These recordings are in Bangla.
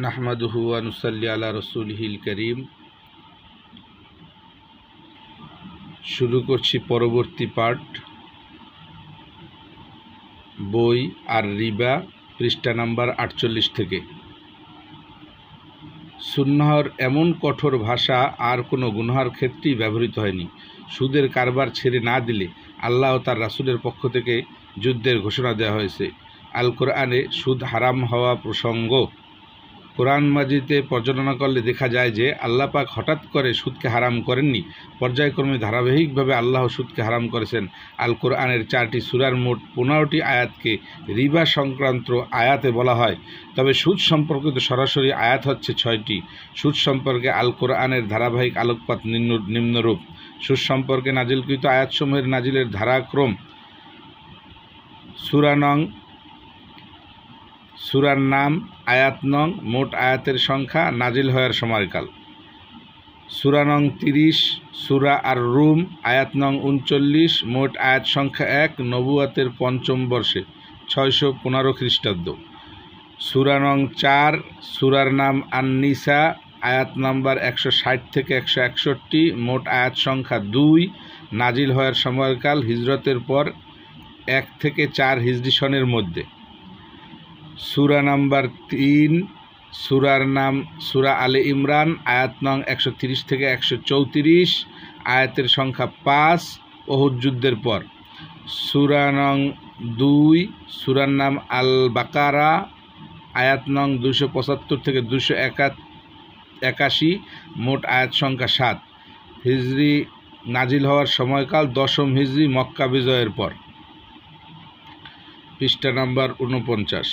নাহমাদুহু ওয়া নুসাল্লি আলা রাসূলিহিল কারীম। শুরু করছি পরবর্তী পাঠ, বই আর রিবা, পৃষ্ঠা নাম্বার 48 থেকে। সুন্নাহর এমন কঠোর ভাষা আর কোনো গুনাহের ক্ষেত্রেই ব্যবহৃত হয়নি। সুদের কারবার ছেড়ে না দিলে আল্লাহ ও তার রাসূলের পক্ষ থেকে যুদ্ধের ঘোষণা দেওয়া হয়েছে। আল কোরআনে সুদ হারাম হওয়া প্রসঙ্গ কোরআন মাজিদে পর্যালোচনা করলে দেখা যায় যে আল্লাহ পাক হঠাৎ করে সুদকে হারাম করেননি, পর্যায়ক্রমে ধারাবাহিকভাবে আল্লাহ সুদকে হারাম করেছেন। আল কোরআনের 4টি সূরার মোট 15টি আয়াতকে রিবা সংক্রান্ত আয়াতে বলা হয়, তবে সুদ সম্পর্কিত সরাসরি আয়াত হচ্ছে 6টি। সুদ সম্পর্কে আল কোরআনের ধারাবাহিক আলোকপাত নিম্নরূপ। সুদ সম্পর্কে নাজিলকৃত আয়াতসমূহের নাজিলের ধারাক্রম: সূরার নাম, আয়াত নং, মোট আয়াতের সংখ্যা, নাজিল হওয়ার সময়কাল। সূরা নং 30 সূরা আর রুম, আয়াত নং 39, মোট আয়াত সংখ্যা 1, নবুয়াতের 5ম বর্ষে 615 খ্রিস্টাব্দ। সূরা নং 4 সূরার নাম আন-নিসা, আয়াত নাম্বার 160 থেকে 161, মোট আয়াত সংখ্যা 2, নাজিল হওয়ার সময়কাল হিজরতের পর 1 থেকে 4 হিজরি সনের মধ্যে। সূরা নাম্বার 3 সূরার নাম সূরা আলে ইমরান, আয়াত নং 130 থেকে 134, আয়াতের সংখ্যা 5, ওহুদ যুদ্ধের পর। সূরা নং 2 সূরার নাম আল বাকারা, আয়াত নং 275 থেকে 281, মোট আয়াত সংখ্যা 7 হিজরি, নাজিল হওয়ার সময়কাল 10ম হিজরি, মক্কা বিজয়ের পর। পৃষ্ঠা নাম্বার 49।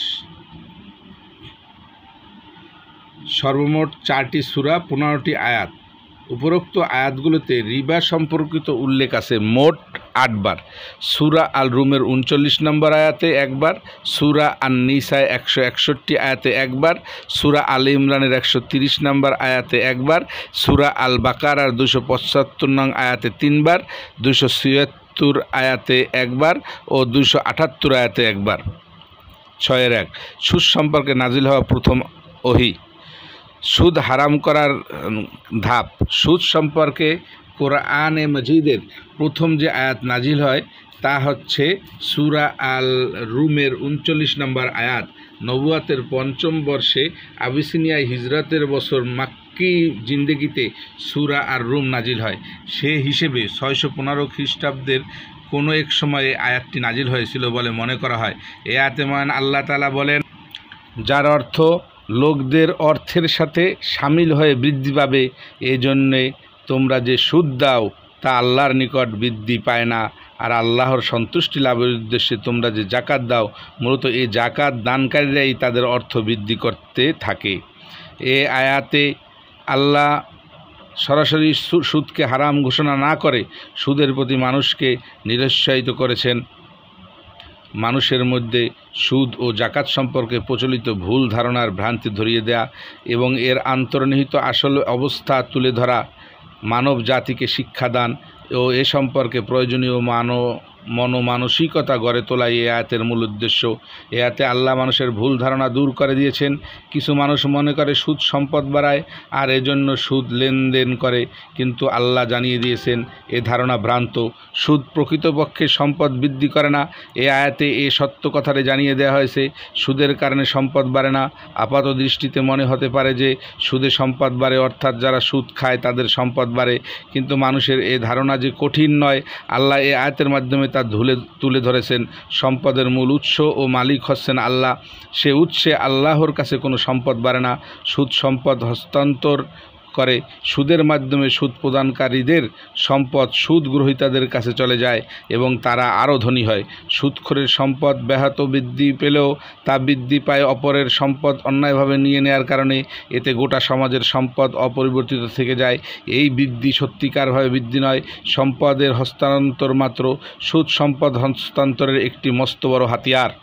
সর্বমোট 4টি সূরা, 15টি আয়াত। উপরোক্ত আয়াতগুলোতে রিবা সম্পর্কিত উল্লেখ আছে মোট 8 বার। সূরা আল রুমের 39 নম্বর আয়াতে 1 বার, সূরা আন-নিসায় 161 আয়াতে 1 বার, সূরা আল ইমরানের 130 নম্বর আয়াতে 1 বার, সূরা আল বাকারার 275 নং আয়াতে 3 বার, 276 আয়াতে 1 বার ও 278 আয়াতে 1 বার। 6-1 সুদ সম্পর্কে নাজিল হওয়া প্রথম ওহী। সুদ হারাম করার ধাপ। সুদ সম্পর্কে কোরআনে মজিদের প্রথম যে আয়াত নাজিল হয় তা হচ্ছে সূরা আল রুমের 39 নম্বর আয়াত। নবুয়াতের 5ম বর্ষে আবিসিনিয়ায় হিজরতের বছর মাক্কি জিন্দেগিতে সূরা আর রুম নাজিল হয়। সে হিসেবে 615 খ্রিস্টাব্দের কোনো এক সময়ে আয়াতটি নাজিল হয়েছিল বলে মনে করা হয়। এ আয়াতে মহান আল্লাহ তাআলা বলেন, যার অর্থ লোকদের অর্থের সাথে সামিল হয়ে বৃদ্ধি পাবে, এজন্যে তোমরা যে সুদ দাও তা আল্লাহর নিকট বৃদ্ধি পায় না, আর আল্লাহর সন্তুষ্টি লাভের উদ্দেশ্যে তোমরা যে জাকাত দাও, মূলত এই জাকাত দানকারীরাই তাদের অর্থ বৃদ্ধি করতে থাকে। এ আয়াতে আল্লাহ সরাসরি সুদকে হারাম ঘোষণা না করে সুদের প্রতি মানুষকে নিরুৎসাহিত করেছেন। মানুষের মধ্যে সুদ ও জাকাত সম্পর্কে প্রচলিত ভুল ধারণার ভ্রান্তি ধরিয়ে দেয়া এবং এর অন্তর্নিহিত আসল অবস্থা তুলে ধরা, মানব জাতিকে শিক্ষাদান ও এ সম্পর্কে প্রয়োজনীয় মনোমানসিকতা গড়ে তোলাই এ আয়াতের মূল উদ্দেশ্য। এ আয়াতে আল্লাহ মানুষের ভুল ধারণা দূর করে দিয়েছেন। কিছু মানুষ মনে করে সুদ সম্পদ বাড়ায় আর এজন্য সুদ লেনদেন করে, কিন্তু আল্লাহ জানিয়ে দিয়েছেন এ ধারণা ভ্রান্ত। সুদ প্রকৃতপক্ষে সম্পদ বৃদ্ধি করে না। এ আয়াতে এ সত্য কথাটি জানিয়ে দেওয়া হয়েছে। সুদের কারণে সম্পদ বাড়ে না। আপাত দৃষ্টিতে মনে হতে পারে যে সুদে সম্পদ বাড়ে, অর্থাৎ যারা সুদ খায় তাদের সম্পদ বাড়ে, কিন্তু মানুষের এ ধারণা যে কঠিন নয়। আল্লাহ এ আয়াতের মাধ্যমে তা তুলে ধরেছেন। সম্পদের মূল উৎস ও মালিক হচ্ছেন আল্লাহ। সে উৎসে আল্লাহর কাছে কোনো সম্পদ বাড়ে না। সুদ সম্পদ হস্তান্তর করে। সুদের মাধ্যমে সুদ প্রদানকারীদের সম্পদ সুদ গ্রহীতাদের কাছে চলে যায় এবং তারা আরও ধনী হয়। সুদখোরের সম্পদ ব্যাহত বৃদ্ধি পেলেও তা বৃদ্ধি পায় অপরের সম্পদ অন্যায়ভাবে নিয়ে নেওয়ার কারণে। এতে গোটা সমাজের সম্পদ অপরিবর্তিত থেকে যায়। এই বৃদ্ধি সত্যিকারভাবে বৃদ্ধি নয়, সম্পদের হস্তান্তর মাত্র। সুদ সম্পদ হস্তান্তরের একটি মস্ত বড় হাতিয়ার।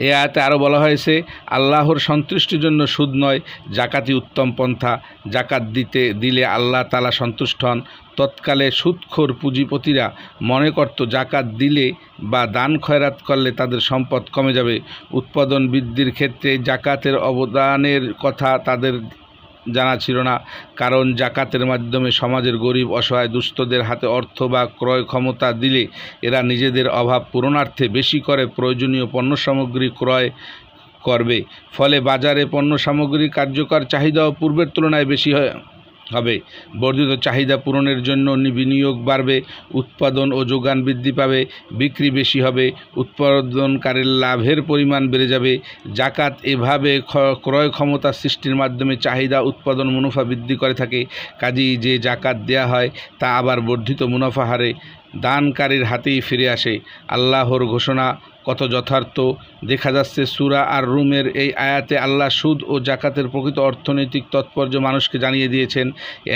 এ আয়াতে আরও বলা হয়েছে, আল্লাহর সন্তুষ্টির জন্য সুদ নয়, জাকাতই উত্তম পন্থা। জাকাত দিলে আল্লাহ তাআলা সন্তুষ্ট হন। তৎকালে সুদখোর পুঁজিপতিরা মনে করত জাকাত দিলে বা দান খয়রাত করলে তাদের সম্পদ কমে যাবে। উৎপাদন বৃদ্ধির ক্ষেত্রে জাকাতের অবদানের কথা তাদের জানা ছিল না, কারণ জাকাতের মাধ্যমে সমাজের গরিব অসহায় দুস্থদের হাতে অর্থ বা ক্রয় ক্ষমতা দিলে এরা নিজেদের অভাব পূরণার্থে বেশি করে প্রয়োজনীয় পণ্য সামগ্রী ক্রয় করবে। ফলে বাজারে পণ্য সামগ্রীর কার্যকর চাহিদাও পূর্বের তুলনায় বেশি হবে। বর্ধিত চাহিদা পূরণের জন্য বিনিয়োগ বাড়বে, উৎপাদন ও যোগান বৃদ্ধি পাবে, বিক্রি বেশি হবে, উৎপাদনকারীর লাভের পরিমাণ বেড়ে যাবে। জাকাত এভাবে ক্রয় ক্ষমতা সৃষ্টির মাধ্যমে চাহিদা, উৎপাদন, মুনাফা বৃদ্ধি করে থাকে। কাজেই যে জাকাত দেয়া হয় তা আবার বর্ধিত মুনাফা হারে দানকারীর হাতেই ফিরে আসে। আল্লাহর ঘোষণা কত যথার্থ দেখা যাচ্ছে সূরা আর রুমের এই আয়াতে। আল্লাহ সুদ ও জাকাতের প্রকৃত অর্থনৈতিক তাৎপর্য মানুষকে জানিয়ে দিয়েছেন।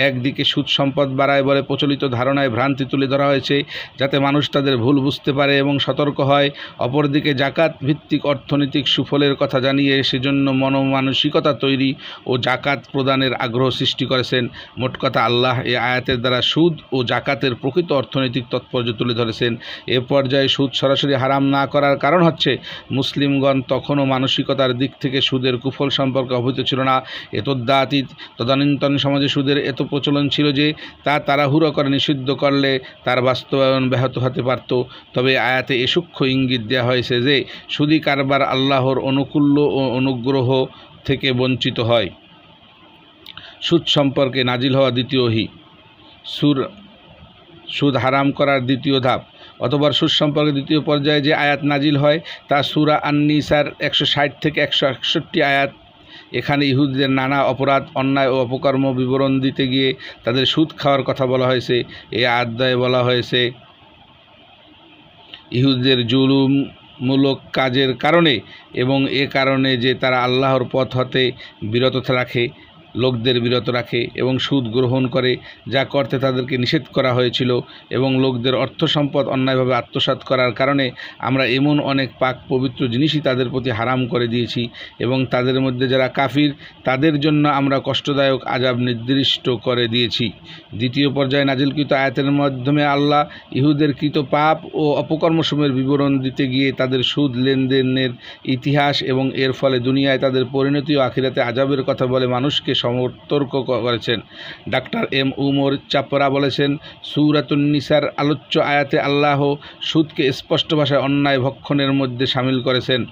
একদিকে সুদ সম্পদ বাড়ায় বলে প্রচলিত ধারণায় ভ্রান্তি তুলে ধরা হয়েছে, যাতে মানুষ তাদের ভুল বুঝতে পারে এবং সতর্ক হয়। অপরদিকে জাকাত ভিত্তিক অর্থনৈতিক সুফলের কথা জানিয়ে সেজন্য মনমানসিকতা তৈরি ও জাকাত প্রদানের আগ্রহ সৃষ্টি করেছেন। মোট কথা, আল্লাহ এই আয়াতের দ্বারা সুদ ও জাকাতের প্রকৃত অর্থনৈতিক তাৎপর্য তুলে ধরেছেন। এ পর্যায়ে সুদ সরাসরি হারাম না করার কারণ হচ্ছে, মুসলিমগণ তখনও মানসিকতার দিক থেকে সুদের কুফল সম্পর্কে অবহিত ছিল না। তদানীন্তন সমাজে সুদের এত প্রচলন ছিল যে তা তাড়াহুড়ো করে নিষিদ্ধ করলে তার বাস্তবায়ন ব্যাহত হতে পারত। তবে আয়াতে এ সূক্ষ্ম ইঙ্গিত দেওয়া হয়েছে যে সুদী কারবার আল্লাহর অনুকূল্য ও অনুগ্রহ থেকে বঞ্চিত হয়। সুদ সম্পর্কে নাজিল হওয়া দ্বিতীয় ওহী। সুদ হারাম করার দ্বিতীয় ধাপ। অতঃপর সুদ সম্পর্কে দ্বিতীয় পর্যায়ে যে আয়াত নাজিল হয় তা সূরা আন-নিসার 160 থেকে 161 আয়াত। এখানে ইহুদিদের নানা অপরাধ, অন্যায় ও অপকর্ম বিবরণ দিতে গিয়ে তাদের সুদ খাওয়ার কথা বলা হয়েছে। এই অধ্যায়ে বলা হয়েছে, ইহুদিদের জুলুমমূলক কাজের কারণে এবং এ কারণে যে তারা আল্লাহর পথ হতে লোকদের বিরত রাখে এবং সুদ গ্রহণ করে, যা করতে তাদেরকে নিষেধ করা হয়েছিল, এবং লোকদের অর্থ সম্পদ অন্যায়ভাবে আত্মসাৎ করার কারণে আমরা এমন অনেক পাক পবিত্র জিনিসই তাদের প্রতি হারাম করে দিয়েছি, এবং তাদের মধ্যে যারা কাফির তাদের জন্য আমরা কষ্টদায়ক আযাব নির্দিষ্ট করে দিয়েছি। দ্বিতীয় পর্যায়ে নাজিলকৃত আয়াতের মাধ্যমে আল্লাহ ইহুদের কৃত পাপ ও অপকর্মসমূহের বিবরণ দিতে গিয়ে তাদের সুদ লেনদেনের ইতিহাস এবং এর ফলে দুনিয়ায় তাদের পরিণতি ও আখিরাতে আযাবের কথা বলে মানুষকে সতর্ক করেছেন। ডাক্তার এম উমর চাপরা বলেছেন, সূরাতুন নিসার আলোচ্য আয়াতে আল্লাহ সুদকে স্পষ্ট ভাষায় অন্যায় ভক্ষণের মধ্যে শামিল করেছেন।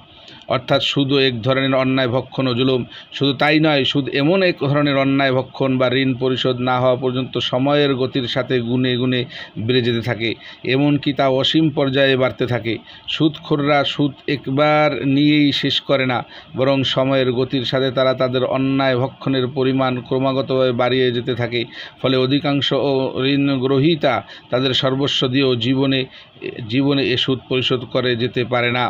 অর্থাৎ সুদও এক ধরনের অন্যায় ভক্ষণ ও জুলুম। শুধু তাই নয়, সুদ এমন এক ধরনের অন্যায় ভক্ষণ বা ঋণ পরিশোধ না হওয়া পর্যন্ত সময়ের গতির সাথে গুণে গুণে বেড়ে যেতে থাকে, এমনকি তা অসীম পর্যায়ে বাড়তে থাকে। সুদখোররা সুদ একবার নিয়েই শেষ করে না, বরং সময়ের গতির সাথে তারা তাদের অন্যায় ভক্ষণের পরিমাণ ক্রমাগতভাবে বাড়িয়ে যেতে থাকে। ফলে অধিকাংশ ঋণগ্রহীতা তাদের সর্বস্ব দিয়েও জীবনে এ সুদ পরিশোধ করে যেতে পারে না।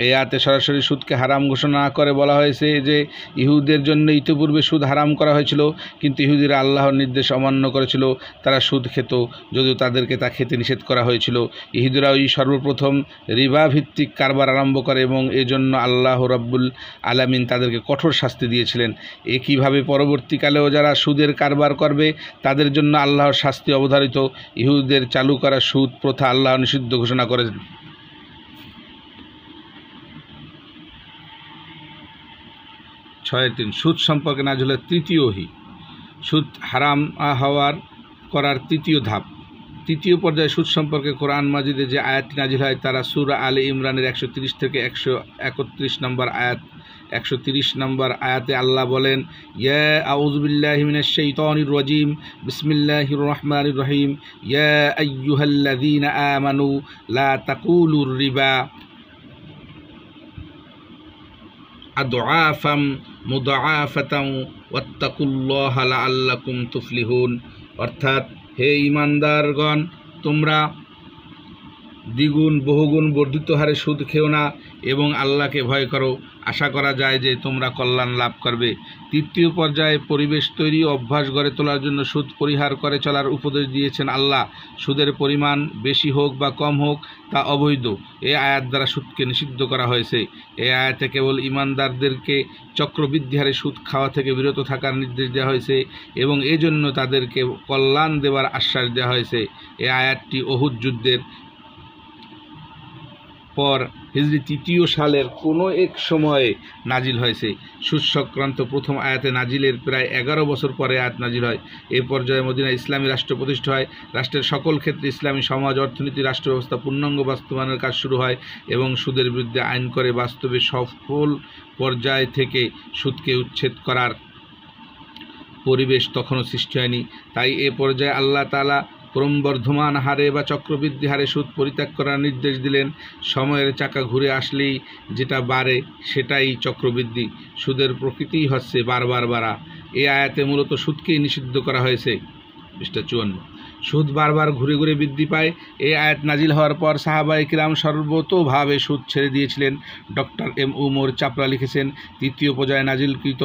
এই আয়াতে সরাসরি সুদকে হারাম ঘোষণা না করে বলা হয়েছে যে ইহুদের জন্য ইতিপূর্বে সুদ হারাম করা হয়েছিল, কিন্তু ইহুদিরা আল্লাহর নির্দেশ অমান্য করেছিল। তারা সুদ খেত, যদিও তাদেরকে তা খেতে নিষেধ করা হয়েছিল। ইহুদিরাই সর্বপ্রথম রিবা ভিত্তিক কারবার আরম্ভ করে এবং এজন্য আল্লাহ রাব্বুল আলামিন তাদেরকে কঠোর শাস্তি দিয়েছিলেন। একইভাবে পরবর্তীকালেও যারা সুদের কারবার করবে তাদের জন্য আল্লাহর শাস্তি অবধারিত। ইহুদিদের চালু করা সুদ প্রথা আল্লাহ নিষিদ্ধ ঘোষণা করেছেন। 6.3 সুদ সম্পর্কে নাজিল তৃতীয় ওহী। সুদ হারাম করার তৃতীয় ধাপ। তৃতীয় পর্যায়ে সুদ সম্পর্কে কোরআন মাজিদে যে আয়াতটি নাজিল হয় তারা সূরা আলে ইমরানের 130 থেকে 131 নম্বর আয়াত। 130 নম্বর আয়াতে আল্লাহ বলেন, ইয়া আউযু বিল্লাহি মিনাশ শাইতানির রাজিম, বিসমিল্লাহির রহমানির রহিম, ইয়া আইয়ুহাল্লাযীনা আমানু লা তাকুলুর রিবা আদআফাম মুদআফাতান ওয়াত্তাকুল্লাহা লাআল্লাকুম তুফলিহুন। অর্থাৎ, হে ঈমানদারগণ, তোমরা দ্বিগুণ বহুগুণ বর্ধিত হারে সুদ খেও না এবং আল্লাহকে ভয় করো, আশা করা যায় যে তোমরা কল্যাণ লাভ করবে। তৃতীয় পর্যায়ে পরিবেশ তৈরি অভ্যাস গড়ে তোলার জন্য সুদ পরিহার করে চলার উপদেশ দিয়েছেন আল্লাহ। সুদের পরিমাণ বেশি হোক বা কম হোক তা অবৈধ। এই আয়াত দ্বারা সুদকে নিষিদ্ধ করা হয়েছে। এই আয়াতে কেবল ঈমানদারদেরকে চক্রবৃদ্ধি হারে সুদ খাওয়া থেকে বিরত থাকার নির্দেশ দেওয়া হয়েছে এবং এজন্য তাদেরকে কল্যাণ দেওয়ার আশ্বাস দেওয়া হয়েছে। এই আয়াতটি উহুদ যুদ্ধের পর হিজরি ৩য় সালের কোনো এক সময়ে নাজিল হয়েছে। সুদ সংক্রান্ত প্রথম আয়াতে নাজিলের প্রায় 11 বছর পরে আয়াত নাজিল হয়। এই পর্যায়ে মদিনায় ইসলামী রাষ্ট্র প্রতিষ্ঠা হয়। রাষ্ট্রের সকল ক্ষেত্রে ইসলামী সমাজ, অর্থনীতি, রাষ্ট্র ব্যবস্থা পূর্ণাঙ্গ বাস্তবায়নের কাজ শুরু হয় এবং সুদের বিরুদ্ধে আইন করে বাস্তবে সফল পর্যায় থেকে সুদকে উচ্ছেদ করার পরিবেশ তখনও সৃষ্টি হয়নি। তাই এ পর্যায়ে আল্লাহ তাআলা ক্রমবর্ধমান হারে বা চক্রবৃদ্ধি হারে সুদ পরিত্যাগ করার নির্দেশ দিলেন। সময়ের চাকা ঘুরে আসলেই যেটা বাড়ে সেটাই চক্রবৃদ্ধি। সুদের প্রকৃতিই হচ্ছে বারবার বাড়া। এই আয়াতে মূলত সুদকেই নিষিদ্ধ করা হয়েছে। পৃষ্ঠা 54। সুদ বারবার ঘুরে ঘুরে বৃদ্ধি পায়। এই আয়াত নাজিল হওয়ার পর সাহাবায়ে কিরাম সর্বতোভাবে সুদ ছেড়ে দিয়েছিলেন। ডক্টর এম উমর চাপড়া লিখেছেন, তৃতীয় পর্যায়ে নাজিলকৃত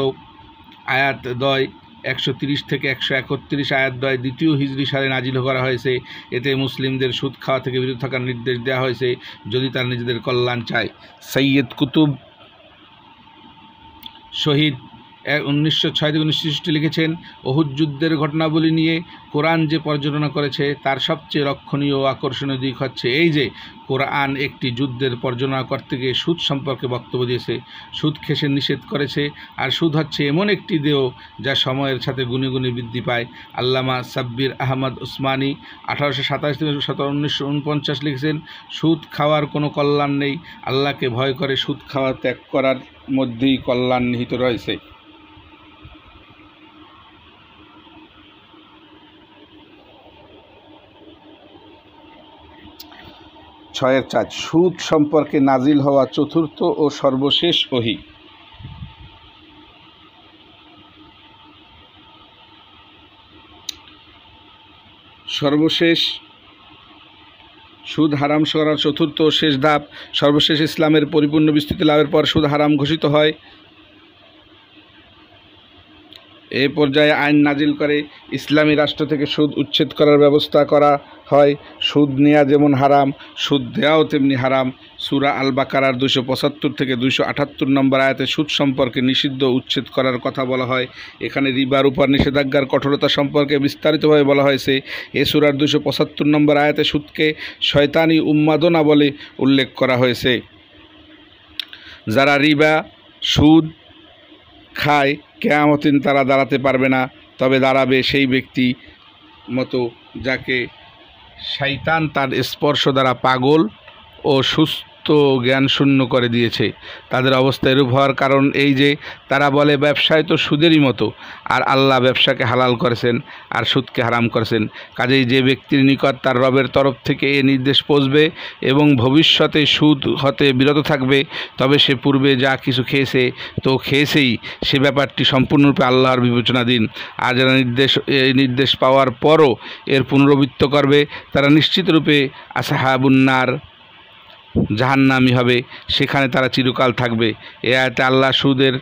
আয়াত দ্বয় 130 থেকে 131 আয়াত দ্বয় দ্বিতীয় হিজরি সালে নাজিল করা হয়েছে। এতে মুসলিমদের সুদ খাওয়া থেকে বিরত থাকার নির্দেশ দেওয়া হয়েছে যদি তারা নিজেদের কল্যাণ চায়। সৈয়দ কুতুব শহীদ 1906-1966 লিখেছেন, উহুদ যুদ্ধের ঘটনাবলী নিয়ে কোরআন যে পর্যালোচনা করেছে তার সবচেয়ে লক্ষণীয় ও আকর্ষণীয় দিক হচ্ছে এই যে কোরআন একটি যুদ্ধের পর্যালোচনা করতে গিয়ে সুদ সম্পর্কে বক্তব্য দিয়েছে, সুদ খেসে নিষেধ করেছে। আর সুদ হচ্ছে এমন একটি দেহ যা সময়ের সাথে গুণে গুণে বৃদ্ধি পায়। আল্লামা সাব্বির আহমদ উসমানী 1827-1949 লিখেছেন, সুদ খাওয়ার কোনো কল্যাণ নেই। আল্লাহকে ভয় করে সুদ খাওয়া ত্যাগ করার মধ্যেই কল্যাণ নিহিত রয়েছে। 6-4 সুদ সম্পর্কে নাজিল হওয়া চতুর্থ ও সর্বশেষ ওহী। সর্বশেষ সুদ হারাম করার চতুর্থ ও শেষ ধাপ। সর্বশেষ ইসলামের পরিপূর্ণ বিস্তৃতি লাভের পর সুদ হারাম ঘোষিত হয়। এই পর্যায়ে আইন নাজিল করে ইসলামী রাষ্ট্র থেকে সুদ উচ্ছেদ করার ব্যবস্থা করা হয়। সুদ নেওয়া যেমন হারাম, সুদ দেওয়াও তেমনি হারাম। সূরা আল বাকারার 275 থেকে 278 নম্বর আয়াতে সুদ সম্পর্কে নিষিদ্ধ উচ্ছেদ করার কথা বলা হয়। এখানে রিবার উপর নিষেধাজ্ঞার কঠোরতা সম্পর্কে বিস্তারিতভাবে বলা হয়েছে। এ সূরার 275 নম্বর আয়াতে সুদকে শয়তানি উন্মাদনা বলে উল্লেখ করা হয়েছে। যারা রিবা সুদ খায় কিয়ামতের দিন তারা দাঁড়াতে পারবে না, তবে দাঁড়াবে সেই ব্যক্তি মতো যাকে শয়তান তার স্পর্শ দ্বারা পাগল ও সুস্থ জ্ঞানশূন্য করে দিয়েছে। তাদের অবস্থা এরূপ হওয়ার কারণ এই যে তারা বলে ব্যবসায় তো সুদেরই মতো, আর আল্লাহ ব্যবসাকে হালাল করেছেন আর সুদকে হারাম করেছেন। কাজেই যে ব্যক্তির নিকট তার রবের তরফ থেকে এ নির্দেশ পৌঁছবে এবং ভবিষ্যতে সুদ হতে বিরত থাকবে, তবে সে পূর্বে যা কিছু খেয়েছে তো খেয়েছেই, সে ব্যাপারটি সম্পূর্ণরূপে আল্লাহর বিবেচনাধীন। আর যারা নির্দেশ পাওয়ার পরও এর পুনরাবৃত্ত করবে তারা নিশ্চিতরূপে আসহাবুন্নার জাহান্নামী হবে, সেখানে তারা চিরকাল থাকবে। এ আয়াতে আল্লাহ সুদের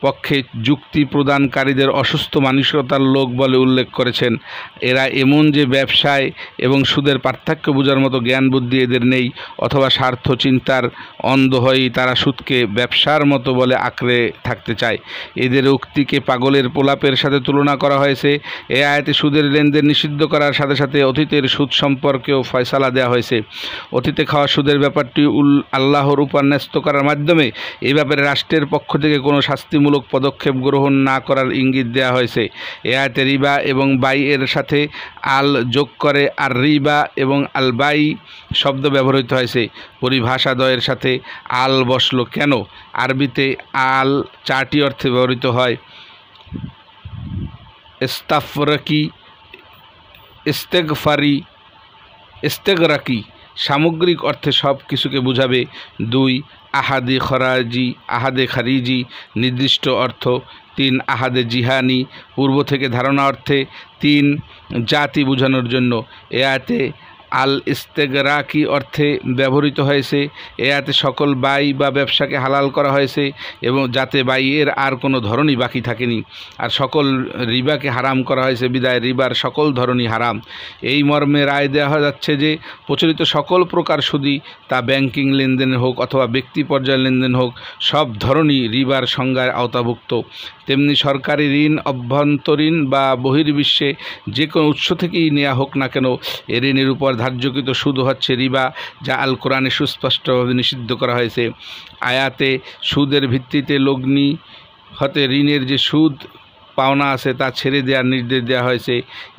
পক্ষে যুক্তি প্রদানকারীদের অসুস্থ মানসিকতার লোক বলে উল্লেখ করেছেন। এরা এমন যে ব্যবসায় এবং সুদের পার্থক্য বোঝার মতো জ্ঞান বুদ্ধি এদের নেই, অথবা স্বার্থ চিন্তার অন্ধ হয়েই তারা সুদকে ব্যবসার মতো বলে আঁকড়ে থাকতে চায়। এদের উক্তিকে পাগলের প্রলাপের সাথে তুলনা করা হয়েছে। এ আয়াতে সুদের লেনদেন নিষিদ্ধ করার সাথে সাথে অতীতের সুদ সম্পর্কেও ফয়সালা দেওয়া হয়েছে। অতীতে খাওয়া সুদের ব্যাপারটি আল্লাহর উপর ন্যস্ত করার মাধ্যমে এই ব্যাপারে রাষ্ট্রের পক্ষ থেকে কোনো শাস্তিমূলক পদক্ষেপ গ্রহণ না করার ইঙ্গিত দেওয়া হয়েছে। এ আয়াতে রিবা এবং বাই এর সাথে আল যোগ করে আর রিবা এবং আল বাই শব্দ ব্যবহৃত হয়েছে। পরিভাষাদ্বয়ের সাথে আল বসলো কেন? আরবিতে আল 4টি অর্থে ব্যবহৃত হয়: ইস্তাফরাকি, ইস্তেগফারি, ইস্তেগরাকি। সামগ্রিক অর্থে সব কিছুকে বোঝাবে। 2 আহাদে খরাজি, আহাদে খারিজি নির্দিষ্ট অর্থ। 3 আহাদে জিহানি পূর্ব থেকে ধারণা অর্থে। 3 জাতি বোঝানোর জন্য। এ আয়াতে আল ইস্তেগরাকি অর্থে ব্যবহৃত হয়েছে। এ আয়াতে সকল বাই বা ব্যবসাকে হালাল করা হয়েছে এবং যাতে বাইয়ের আর কোনো ধরনই বাকি থাকেনি। আর সকল রিবাকে হারাম করা হয়েছে বিদায় রিবার সকল ধরনই হারাম। এই মর্মে রায় দেওয়া যাচ্ছে যে প্রচলিত সকল প্রকার সুদি, তা ব্যাংকিং লেনদেন হোক অথবা ব্যক্তি পর্যায়ের লেনদেন হোক, সব ধরনই রিবার সংজ্ঞায় আওতাভুক্ত। তেমনি সরকারি ঋণ অভ্যন্তরীণ বা বহির্বিশ্বে যে কোনো উৎস থেকেই নেওয়া হোক না কেন, এ ঋণের উপর ধার্যকৃত সুদ হচ্ছে রিবা, যা আল কোরআনে সুস্পষ্টভাবে নিষিদ্ধ করা হয়েছে। আয়াতে সুদের ভিত্তিতে লগ্নি হতে ঋণের যে সুদ পাওনা আছে তা ছেড়ে দেওয়ার নির্দেশ দেওয়া হয়েছে।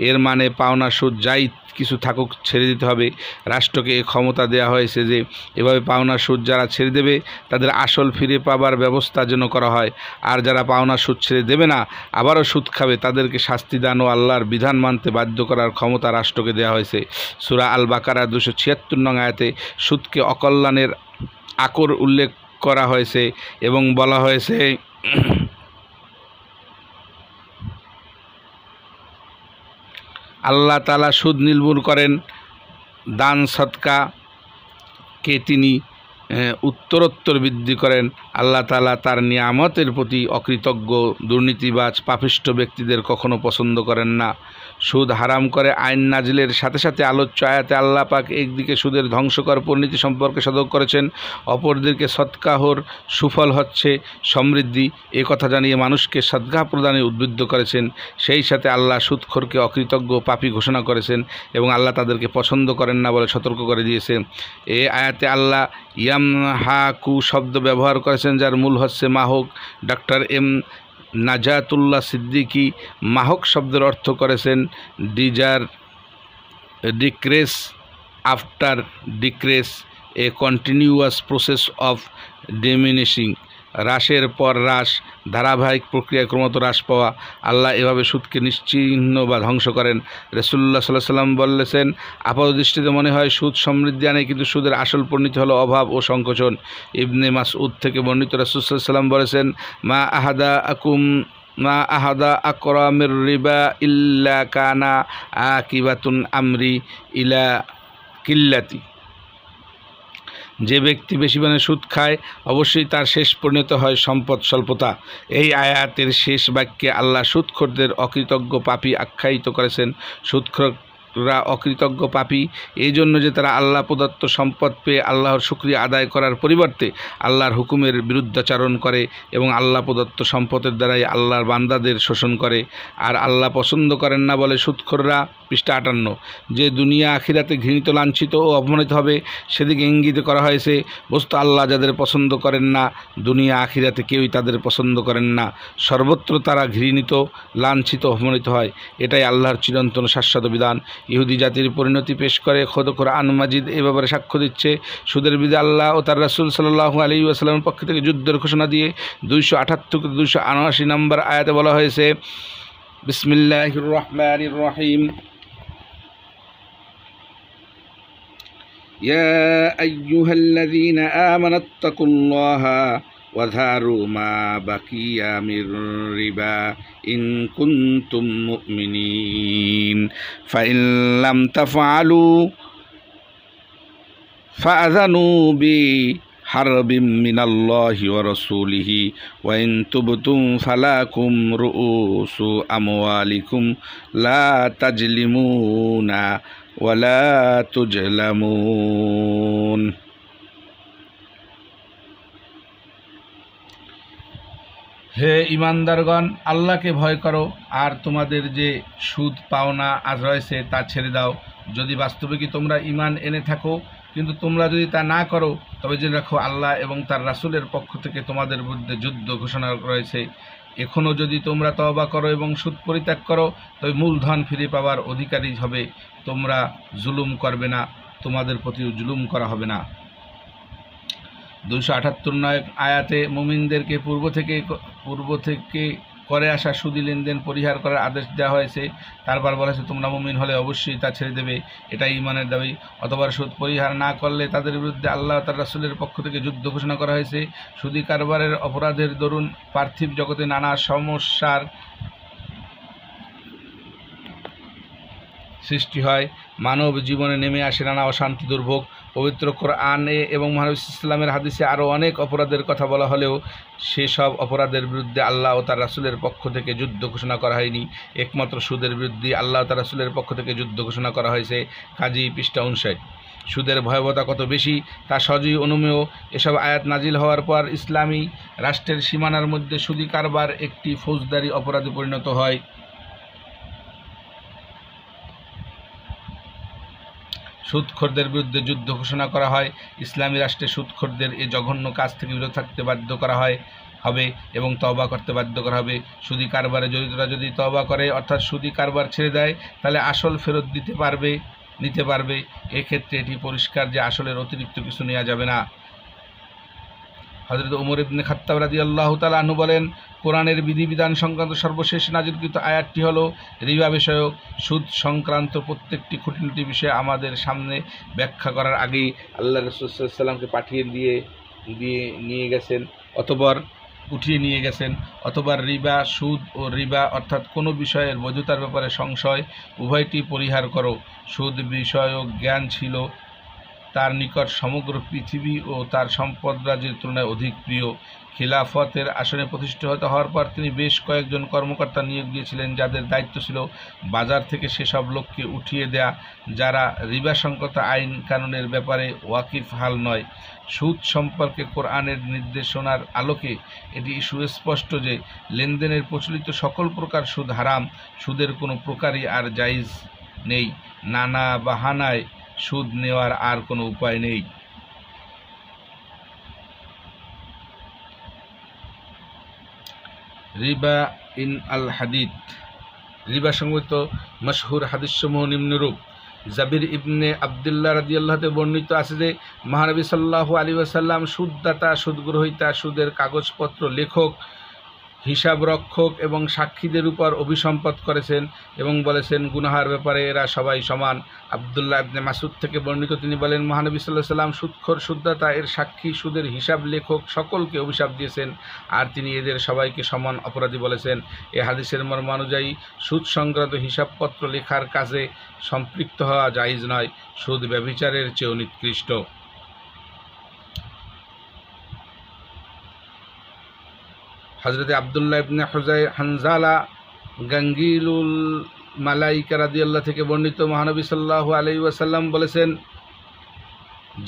এর মানে পাওনা সুদ যাই কিছু থাকুক ছেড়ে দিতে হবে। রাষ্ট্রকে এ ক্ষমতা দেওয়া হয়েছে যে এভাবে পাওনা সুদ যারা ছেড়ে দেবে তাদের আসল ফিরে পাবার ব্যবস্থা যেন করা হয়, আর যারা পাওনা সুদ ছেড়ে দেবে না আবারও সুদ খাবে তাদেরকে শাস্তি দান ও আল্লাহর বিধান মানতে বাধ্য করার ক্ষমতা রাষ্ট্রকে দেওয়া হয়েছে। সূরা আল বাকারা 276 নং আয়াতে সুদকে অকল্যাণের আকর উল্লেখ করা হয়েছে এবং বলা হয়েছে আল্লাহ তাআলা সুদ নির্মূল করেন, দান সদকাকে তিনি উত্তরোত্তর বৃদ্ধি করেন। আল্লাহ তাআলা তার নিয়ামতের প্রতি অকৃতজ্ঞ, দুর্নীতিবাজ, পাপিষ্ঠ ব্যক্তিদের কখনো পছন্দ করেন না। সুদ হারাম করে আইন নাজিলের সাথে সাথে আলোচ্য আয়াতে আল্লাহ পাক একদিকে সুদের ধ্বংসকর পরিণতি সম্পর্কে সতর্ক করেছেন, অপরদিকে সদকাহর সুফল হচ্ছে সমৃদ্ধি এ কথা জানিয়ে মানুষকে সদকা প্রদানে উদ্বুদ্ধ করেছেন। সেই সাথে আল্লাহ সুদখোরকে অকৃতজ্ঞ পাপী ঘোষণা করেছেন এবং আল্লাহ তাদেরকে পছন্দ করেন না বলে সতর্ক করে দিয়েছেন। এ আয়াতে আল্লাহ ইয়ামহাকু শব্দ ব্যবহার করেছেন যার মূল হচ্ছে মাহক। ডক্টর এম নাজাতুল্লাহ সিদ্দিকী মাহক শব্দের অর্থ করেছেন decrease after decrease, A continuous process of diminishing, হ্রাসের পর হ্রাস, ধারাবাহিক প্রক্রিয়ায় ক্রমত হ্রাস পাওয়া। আল্লাহ এভাবে সুদকে নিশ্চিহ্ন বা ধ্বংস করেন। রাসূলুল্লাহ সাল্লাল্লাহু আলাইহি ওয়াসাল্লাম বলেছেন, আপাতদৃষ্টিতে মনে হয় সুদ সমৃদ্ধি আনে, কিন্তু সুদের আসল পরিণতি হলো অভাব ও সংকোচন। ইবনে মাসউদ থেকে বর্ণিত রাসূল সাল্লাল্লাহু আলাইহি ওয়াসাল্লাম বলেছেন, মা আহাদা আকরামির রিবা ইল্লা কানা আকিবাতুন আমরি ইলা কিল্লাতি। যে ব্যক্তি বেশি পরিমাণে সুদ খায় অবশ্যই তার শেষ পরিণত হয় সম্পদ স্বল্পতা। এই আয়াতের শেষ বাক্যে আল্লাহ সুদখোরদের অকৃতজ্ঞ পাপী আখ্যায়িত করেছেন। সুদখোররা অকৃতজ্ঞ পাপী এই জন্য যে তারা আল্লাহ প্রদত্ত সম্পদ পেয়ে আল্লাহর শুকরিয়া আদায় করার পরিবর্তে আল্লাহর হুকুমের বিরুদ্ধাচরণ করে এবং আল্লাহ প্রদত্ত সম্পদের দ্বারাই আল্লাহর বান্দাদের শোষণ করে। আর আল্লাহ পছন্দ করেন না বলে সুদখোররা, পৃষ্ঠা 58, যে দুনিয়া আখিরাতে ঘৃণিত, লাঞ্ছিত ও অপমানিত হবে সেদিকে ইঙ্গিত করা হয়েছে। বস্তু আল্লাহ যাদের পছন্দ করেন না দুনিয়া আখিরাতে কেউই তাদের পছন্দ করেন না, সর্বত্র তারা ঘৃণিত, লাঞ্ছিত, অপমানিত হয়। এটাই আল্লাহর চিরন্তন শাশ্বত বিধান। ইহুদি জাতির পরিণতি পেশ করে খোদ কোরআন মাজিদ এ ব্যাপারে সাক্ষ্য দিচ্ছে। সুদের বিরুদ্ধে আল্লাহ ও তার রাসূল সাল্লাল্লাহু আলাইহি ওয়াসাল্লামের পক্ষ থেকে যুদ্ধের ঘোষণা দিয়ে 278-279 নম্বর আয়াতে বলা হয়েছে, বিসমিল্লাহির রহমানির রহিম, ইয়া আইয়ুহাল্লাযীনা আমানুত্তাকুল্লাহা ওয়া যারু মা বাকিয়া মির রিবা ইন কুনতুম মুমিনিন ফাইন লাম তাফআলু ফাআযানু বিহারবিম মিনাল্লাহি ওয়া রাসূলিহি ওয়া ইন তুবতুম ফালাকুম রুউসু আমওয়ালিকুম লা তাজলিমুনা ওয়ালা তুজলামুন। হে ঈমানদারগণ, আল্লাহকে ভয় করো আর তোমাদের যে সুদ পাওনা আজ রয়েছে তা ছেড়ে দাও, যদি বাস্তবে কি তোমরা ঈমান এনে থাকো। কিন্তু তোমরা যদি তা না করো তবে জেনে রাখো আল্লাহ এবং তার রাসূলের পক্ষ থেকে তোমাদের বিরুদ্ধে যুদ্ধ ঘোষণা রয়েছে। এখনও যদি তোমরা তওবা করো এবং সুদ পরিত্যাগ করো তবে মূলধন ফিরে পাওয়ার অধিকারী হবে। তোমরা জুলুম করবে না, তোমাদের প্রতিও জুলুম করা হবে না। 278 আয়াতে মুমিনদেরকে পূর্ব থেকে করে আসা সুদি লেনদেন পরিহার করার আদেশ দেওয়া হয়েছে। তারপর বলা হয়েছে তোমরা মুমিন হলে অবশ্যই তা ছেড়ে দেবে, এটাই ঈমানের দাবি। অথবা সুদ পরিহার না করলে তাদের বিরুদ্ধে আল্লাহ তার রাসূলের পক্ষ থেকে যুদ্ধ ঘোষণা করা হয়েছে। সুদি কারবারের অপরাধের দরুন পার্থিব জগতে নানা সমস্যার সৃষ্টি হয়, মানব জীবনে নেমে আসে নানা অশান্তি দুর্ভোগ। পবিত্র কোরআনে এবং মহানবী ইসলামের হাদিসে আরও অনেক অপরাধের কথা বলা হলেও সেসব অপরাধের বিরুদ্ধে আল্লাহ ও তার রাসূলের পক্ষ থেকে যুদ্ধ ঘোষণা করা হয়নি। একমাত্র সুদের বিরুদ্ধে আল্লাহ ও তার রাসূলের পক্ষ থেকে যুদ্ধ ঘোষণা করা হয়েছে। কাজী পৃষ্ঠা 59। সুদের ভয়াবহতা কত বেশি তা সহজেই অনুমেয়। এসব আয়াত নাজিল হওয়ার পর ইসলামী রাষ্ট্রের সীমানার মধ্যে সুদী কারবার একটি ফৌজদারি অপরাধে পরিণত হয়। সুদখোরদের বিরুদ্ধে যুদ্ধ ঘোষণা করা হয়। ইসলামী রাষ্ট্রে সুদখোরদের এই জঘন্য কাজ থেকে বিরত থাকতে বাধ্য করা হবে এবং তওবা করতে বাধ্য করা হবে। সুদী কারবারে জড়িতরা যদি তওবা করে, অর্থাৎ সুদী কারবার ছেড়ে দেয়, তাহলে আসল ফেরত নিতে পারবে। এক্ষেত্রে এটি পরিষ্কার যে আসলের অতিরিক্ত কিছু নেওয়া যাবে না। হযরত ওমর ইবনে খাত্তাব রাদিয়াল্লাহু তাআলা আনহু বলেন, কোরআনের বিধিবিধান সংক্রান্ত সর্বশেষ নাজিলকৃত আয়াতটি হলো রিবা বিষয়ক। সুদ সংক্রান্ত প্রত্যেকটি খুঁটিনাটি বিষয় আমাদের সামনে ব্যাখ্যা করার আগেই আল্লাহ রাসূল সাল্লাল্লাহু আলাইহি ওয়াসাল্লামকে পাঠিয়ে উঠিয়ে নিয়ে গেছেন। অথবা রিবা, সুদ ও রিবা অর্থাৎ কোনো বিষয়ের বৈধতার ব্যাপারে সংশয়, উভয়টি পরিহার করো। সুদ বিষয়ক জ্ঞান ছিল তার নিকট সমগ্র পৃথিবী ও তার সম্পদ রাজ্যের তুলনায় অধিক প্রিয়। খিলাফতের আসনে প্রতিষ্ঠিত হওয়ার পর তিনি বেশ কয়েকজন কর্মকর্তা নিয়োগ দিয়েছিলেন, যাদের দায়িত্ব ছিল বাজার থেকে সেসব লোককে উঠিয়ে দেয়া যারা রিবা সংক্রান্ত আইন কানুনের ব্যাপারে ওয়াকিফ হাল নয়। সুদ সম্পর্কে কোরআনের নির্দেশনার আলোকে এটি সুস্পষ্ট যে লেনদেনের প্রচলিত সকল প্রকার সুদ হারাম। সুদের কোনো প্রকারই আর জায়েজ নেই। নানা বাহানায় সুদ নেওয়ার আর কোনো উপায় নেই। রিবা ইন আল হাদিদ। রিবা সংবলিত মশহুর হাদিসসমূহ নিম্নরূপ। জাবির ইবনে আবদুল্লাহ রাদিয়াল্লাহু তাআলা বর্ণিত আছে যে মহানবী সাল্লাল্লাহু আলাইহি ওয়াসাল্লাম সুদদাতা, সুদগ্রহীতা, সুদের কাগজপত্র লেখক, হিসাব রক্ষক এবং সাক্ষীদের উপর অভিসম্পাত করেছেন এবং বলেছেন, গুনাহার ব্যাপারে এরা সবাই সমান। আবদুল্লাহ ইবনে মাসউদ থেকে বর্ণিত, তিনি বলেন, মহানবী সাল্লাল্লাহু আলাইহি ওয়াসাল্লাম সুদখোর, সুদদাতা, এর সাক্ষী, সুদের হিসাব লেখক সকলকে অভিশাপ দিয়েছেন, আর তিনি এদের সবাইকে সমান অপরাধী বলেছেন। এ হাদিসের মর্ম অনুযায়ী সুদ সংক্রান্ত হিসাবপত্র লেখার কাজে সম্পৃক্ত হওয়া জায়েজ নয়। সুদ ব্যভিচারের চেয়েও নিকৃষ্ট। হযরত আব্দুল্লাহ ইবনে হানজালা গাঙ্গিলুল মালাইকা রাদিয়াল্লাহু থেকে বর্ণিত, মহানবী সাল্লাল্লাহু আলাইহি ওয়াসাল্লাম বলেছেন,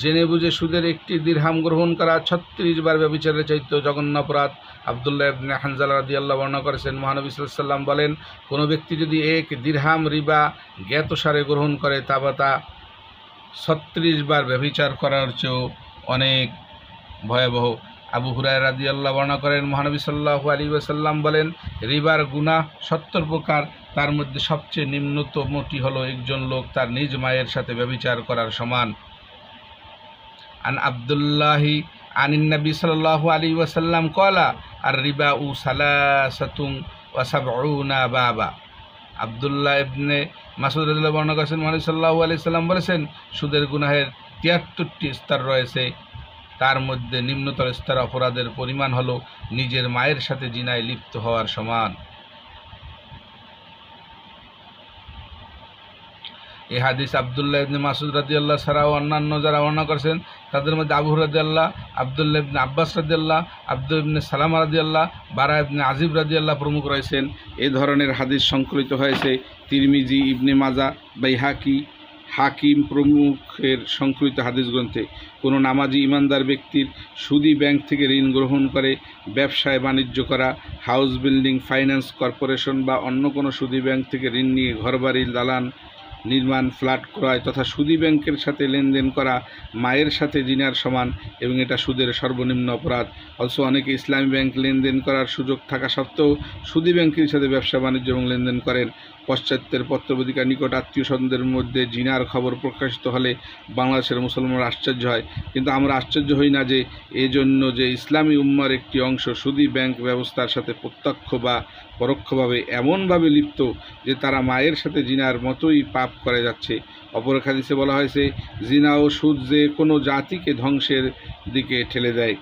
জেনে বুঝে সুদের একটি দিরহাম গ্রহণ করা 36 বার ব্যভিচারের চাইতে জঘন্য অপরাধ। আব্দুল্লাহ ইবনে হানজালা রাদিয়াল্লাহু বর্ণনা করেছেন, মহানবী সাল্লাল্লাহু আলাইহি ওয়াসাল্লাম বলেন, কোনো ব্যক্তি যদি এক দিরহাম রিবা জ্ঞাতসারে গ্রহণ করে তবে তা 36 বার ব্যভিচার করার চেয়েও অনেক ভয়াবহ। আবু হুরায়রা রাদিয়াল্লাহু বর্ণনা করেন, মহানবী সাল্লাল্লাহু আলাইহি ওয়াসাল্লাম বলেন, রিবার গুনাহ 70 প্রকার, তার মধ্যে সবচেয়ে নিম্নতমটি হলো একজন লোক তার নিজ মায়ের সাথে ব্যভিচার করার সমান। আন আব্দুল্লাহি আনিন নবী সাল্লাল্লাহু আলাইহি ওয়াসাল্লাম ক্বালা আর রিবা উ সালাসাতুন ওয়া সাবউনা বাবা। আব্দুল্লাহ ইবনে মাসউদ রাদিয়াল্লাহু বর্ণনা করেছেন, মহানবী সাল্লাল্লাহু আলাইহি ওয়াসাল্লাম বলেছেন, সুদের গুনাহের 73টি স্তর রয়েছে, তার মধ্যে নিম্নতর স্তর অপরাধের পরিমাণ হলো নিজের মায়ের সাথে জিনায় লিপ্ত হওয়ার সমান। এই হাদিস আব্দুল্লাহ ইবনে মাসউদ রাদিয়াল্লাহু ছাড়াও অন্যান্য যারা বর্ণনা করেছেন তাদের মধ্যে আবু হুরায়রা রাদিয়াল্লাহু, আব্দুল্লাহ ইবনে আব্বাস রাদিয়াল্লাহু, আব্দুল্লাহ ইবনে সালামা রাদিয়াল্লাহু, বারা ইবনে আজিব রাদিয়াল্লাহু প্রমুখ রয়েছেন। এই ধরনের হাদিস সংকলিত হয়েছে তিরমিজি, ইবনে মাজাহ, বাইহাকি, হাকিম প্রমুখের সংকলিত হাদিস গ্রন্থে। কোনো নামাজি ইমানদার ব্যক্তির সুদী ব্যাংক থেকে ঋণ গ্রহণ করে ব্যবসায় বাণিজ্য করা, হাউস বিল্ডিং ফাইন্যান্স কর্পোরেশন বা অন্য কোনো সুদী ব্যাংক থেকে ঋণ নিয়ে ঘরবাড়ি, দালান নির্মাণ, ফ্ল্যাট ক্রয় তথা সুদী ব্যাংকের সাথে লেনদেন করা মায়ের সাথে জিনার সমান এবং এটা সুদের সর্বনিম্ন অপরাধ। অথচ অনেকে ইসলামী ব্যাংক লেনদেন করার সুযোগ থাকা সত্ত্বেও সুদী ব্যাংকের সাথে ব্যবসা বাণিজ্য এবং লেনদেন করেন। পাশ্চাত্যের পত্রপত্রিকার নিকট আত্মীয় স্বজনদের মধ্যে জিনার খবর প্রকাশিত হলে বাংলাদেশের মুসলমানরা আশ্চর্য হয়, কিন্তু আমরা আশ্চর্য হই না যে এজন্য যে ইসলামী উম্মার একটি অংশ সুদী ব্যাংক ব্যবস্থার সাথে প্রত্যক্ষ বা পরোক্ষভাবে এমনভাবে লিপ্ত যে তারা মায়ের সাথে জিনার মতোই পাপ করে যাচ্ছে। অপর এক হাদিসে বলা হয়েছে, জিনা ও সুদ যে কোনো জাতিকে ধ্বংসের দিকে ঠেলে দেয়।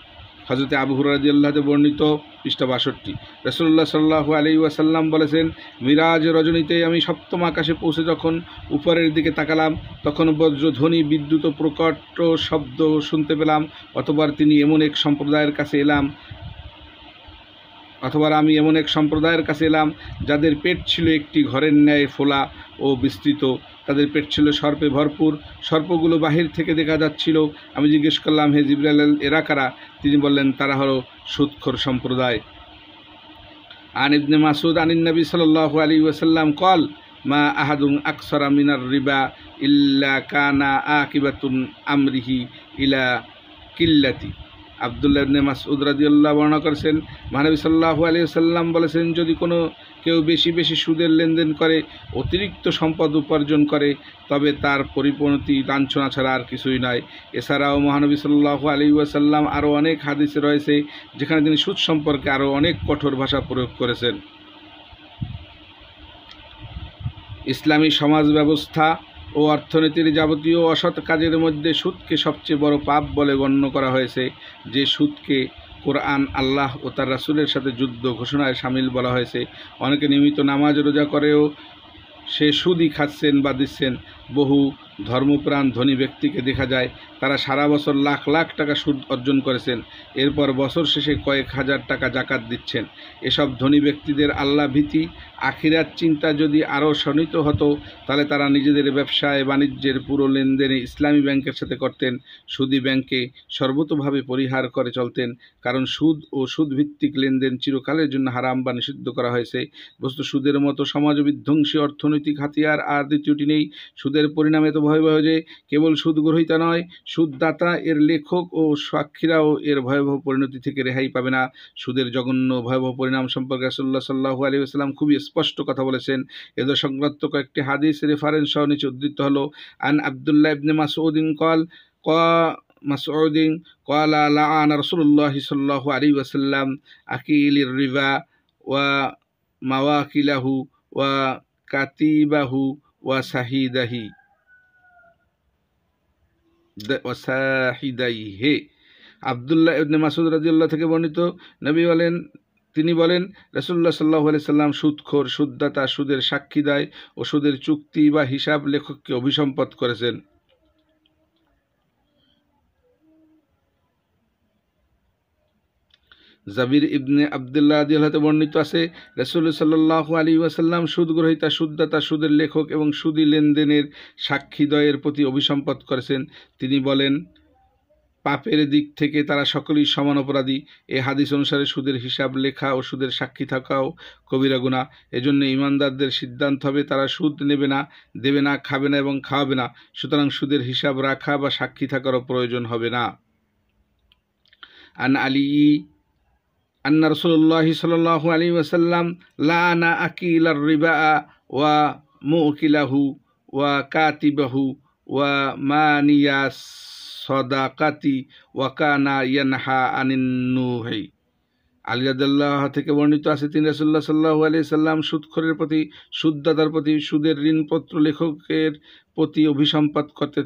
হযরত আবু হুরায়রা রাদিয়াল্লাহু আনহু বর্ণিত পৃষ্ঠা 62। রাসূলুল্লাহ সাল্লাল্লাহু আলাইহি ওয়াসাল্লাম বলেছেন, মিরাজ রজনীতে আমি সপ্তম আকাশে পৌঁছে যখন উপরের দিকে তাকালাম তখন বজ্রধ্বনি, বিদ্যুৎ ও প্রকট শব্দ শুনতে পেলাম। অতঃপর আমি এমন এক সম্প্রদায়ের কাছে এলাম যাদের পেট ছিল একটি ঘরের ন্যায় ফোলা ও বিস্তৃত। তাদের পেট ছিল সর্পে ভরপুর, সর্পগুলো বাহির থেকে দেখা যাচ্ছিল। আমি জিজ্ঞেস করলাম, হে জিবরাইল, এরা কারা? তিনি বললেন, তারা হলো সুদখোর সম্প্রদায়। আন ইবনে মাসউদ আনিন নবী সাল্লাল্লাহু আলাইহি ওয়াসাল্লাম কল, মা আহাদুন আকসারা মিনার রিবা ইল্লা কানা আকিবাতুন আমরিহি ইলা কিল্লাতি। আব্দুল্লাহ ইবনে মাসউদ রাদিয়াল্লাহু বর্ণনা করেছেন, মহানবী সাল্লাল্লাহু আলাইহি ওয়াসাল্লাম বলেছেন, যদি কোনো কেউ বেশি বেশি সুদের লেনদেন করে, অতিরিক্ত সম্পদ উপার্জন করে, তবে তার পরিপন্থী লাঞ্ছনা ছাড়া আর কিছুই নয়। এছাড়াও মহানবী সাল্লাল্লাহু আলাইহি ওয়াসাল্লাম আরও অনেক হাদিসে রয়েছে যেখানে তিনি সুদ সম্পর্কে আরও অনেক কঠোর ভাষা প্রয়োগ করেছেন। ইসলামী সমাজ ব্যবস্থা ও অর্থনীতির যাবতীয় অসৎ কাজের মধ্যে সুদকে সবচেয়ে বড় পাপ বলে গণ্য করা হয়েছে। যে সুদকে কোরআন, আল্লাহ ও তার রাসূলের সাথে যুদ্ধ ঘোষণায় শামিল বলা হয়েছে। অনেকে নিয়মিত নামাজ রোজা করেও সে সুদই খাচ্ছেন বা দিচ্ছেন। বহু ধর্মপ্রাণ ধনী ব্যক্তিকে দেখা যায় তারা সারা বছর লাখ লাখ টাকা সুদ অর্জন করেছেন, এরপর বছর শেষে কয়েক হাজার টাকা জাকাত দিচ্ছেন। এসব ধনী ব্যক্তিদের আল্লাহ ভীতি, আখিরাত চিন্তা যদি আরও শোনিত হতো, তাহলে তারা নিজেদের ব্যবসায় বাণিজ্যের পুরো লেনদেনে ইসলামী ব্যাংকের সাথে করতেন। সুদী ব্যাংকে সর্বতোভাবে পরিহার করে চলতেন, কারণ সুদ ও সুদভিত্তিক লেনদেন চিরকালের জন্য হারাম বা নিষিদ্ধ করা হয়েছে। বস্তু সুদের মতো সমাজ বিধ্বংসী অর্থনৈতিক হাতিয়ার আর দ্বিতীয়টি নেই। সুদের পরিণাম এত ভয়াবহ যে কেবল সুদ গ্রহীতা নয়, সুদদাতা, এর লেখক ও সাক্ষীরাও এর ভয়াবহ পরিণতি থেকে রেহাই পাবে না। সুদের জঘন্য ভয়াবহ পরিণাম সম্পর্কে রাসূলুল্লাহ সাল্লাল্লাহু আলাইহি ওয়াসাল্লাম খুবই স্পষ্ট কথা বলেছেন। এদের সংক্রান্ত কয়েকটি হাদিস রেফারেন্স সহ নিচে উদ্ধৃত হলো। আন আব্দুল্লাহ ইবনে মাসউদিন ক্বালা লাআনা রাসূলুল্লাহ সাল্লাল্লাহু আলাইহি ওয়াসাল্লাম আকিলির রিবা ওয়া মাওয়াকিলাহু ওয়া কাতিবাহু ওয়া সাহিদাইহি। আব্দুল্লাহ ইবনে মাসউদ রাদিয়াল্লাহু থেকে বর্ণিত, তিনি বলেন, রাসূলুল্লাহ সাল্লাল্লাহু আলাইহি সাল্লাম সুদখোর, সুদদাতা, সুদের সাক্ষীদায় ও সুদের চুক্তি বা হিসাব লেখককে অভিসম্পাত করেছেন। জাবির ইবনে আব্দুল্লাহ রাদিয়াল্লাহু বর্ণিত আছে, রাসূলুল্লাহ সাল্লাল্লাহু আলাইহি ওয়াসাল্লাম সুদ গ্রহীতা, সুদদাতা, সুদের লেখক এবং সুদী লেনদেনের সাক্ষীদ্বয়ের প্রতি অভিসম্পাত করেছেন। তিনি বলেন, পাপের দিক থেকে তারা সকলেই সমান অপরাধী। এ হাদিস অনুসারে সুদের হিসাব লেখা ও সুদের সাক্ষী থাকাও কবিরা গুনাহ। এজন্য ইমানদারদের সিদ্ধান্ত হবে তারা সুদ নেবে না, দেবে না, খাবে না এবং খাওয়াবে না। সুতরাং সুদের হিসাব রাখা বা সাক্ষী থাকারও প্রয়োজন হবে না। আন আলী আন্না রাসূলুল্লাহ সাল্লাল্লাহু আলাইহি ওয়াসাল্লাম লাআনা আকিলার রিবা ওয়া মুকিলাহু ওয়া কাতিবাহু ওয়া মানিয়াস সদাকাতি ওয়া কানা ইয়ানহা আনিন নুহি। আলী রাদিয়াল্লাহু থেকে বর্ণিত আছে, তিনি রাসূলুল্লাহ সাল্লাল্লাহু আলাইহি সাল্লাম সুদখোরের প্রতি, সুদদাতার প্রতি, সুদের ঋণপত্র লেখকের প্রতি অভিসম্পাত করতে